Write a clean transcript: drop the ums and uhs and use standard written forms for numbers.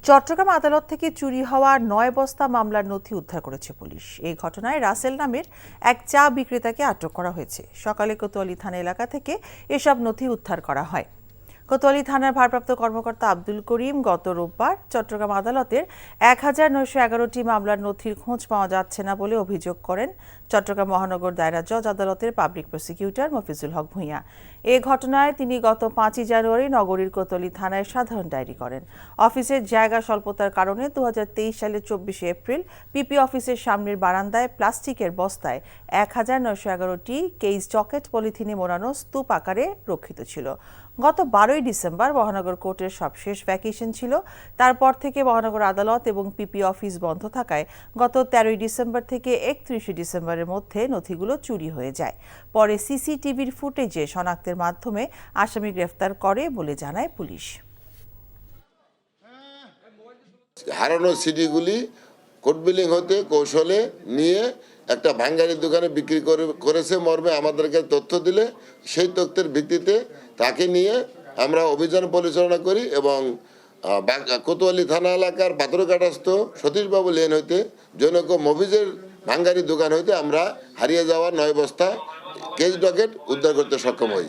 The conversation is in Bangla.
চট্টগ্রাম আদালত থেকে চুরি হওয়া ৯ বস্তা মামলার নথি উদ্ধার করেছে পুলিশ। এই ঘটনায় রাসেল নামের এক চা বিক্রেতাকে আটক করা হয়েছে। সকালে কোতোয়ালি থানা এলাকা থেকে এসব নথি উদ্ধার করা হয়। কোতোয়ালি থানার ভারপ্রাপ্ত কর্মকর্তা আব্দুল করিম গত রোববার চট্টগ্রাম আদালতের ১,৯১১টি মামলার নথির খোঁজ পাওয়া যাচ্ছে না বলে অভিযোগ করেন চট্টগ্রাম মহানগর দায়রা জজ আদালতের পাবলিক প্রসিকিউটর মফিজুল হক ভূঁইয়া। এ ঘটনায় তিনি গত ৫ই জানুয়ারি নগরীর কোতোয়ালি থানায় সাধারণ ডায়েরি করেন। অফিসের জায়গা স্বল্পতার কারণে ২০২৩ সালের ২৪শে এপ্রিল পিপি অফিসের সামনের বারান্দায় প্লাস্টিকের বস্তায় ১,৯১১টি কেইস চকেট পলিথিনে মোড়ানো স্তূপ আকারে রক্ষিত ছিল। গত ১২ই ডিসেম্বর মহানগর কোর্টের সবশেষ ভ্যাকেশন ছিল। তারপর থেকে মহানগর আদালত এবং পিপি অফিস বন্ধ থাকায় গত ১৩ই ডিসেম্বর থেকে ৩১শে ডিসেম্বরের মধ্যে নথিগুলো চুরি হয়ে যায়। পরে সিসিটিভির ফুটেজে শনাক্তের মাধ্যমে আসামি গ্রেফতার করে বলে জানায় পুলিশ। হারানো সিডিগুলি কোর্ট বিলিং হতে কৌশলে নিয়ে একটা ভাঙ্গারির দোকানে বিক্রি করেছে মর্মে আমাদেরকে তথ্য দিলে সেই তথ্যের ভিত্তিতে তাকে নিয়ে আমরা অভিযান পরিচালনা করি এবং কোতোয়ালি থানা এলাকার পাথরঘাটস্থ সতীশবাবু লেন হইতে জনক মফিজের ভাঙ্গারির দোকান হইতে আমরা হারিয়ে যাওয়া ৯ বস্তা কেস ডকেট উদ্ধার করতে সক্ষম হই।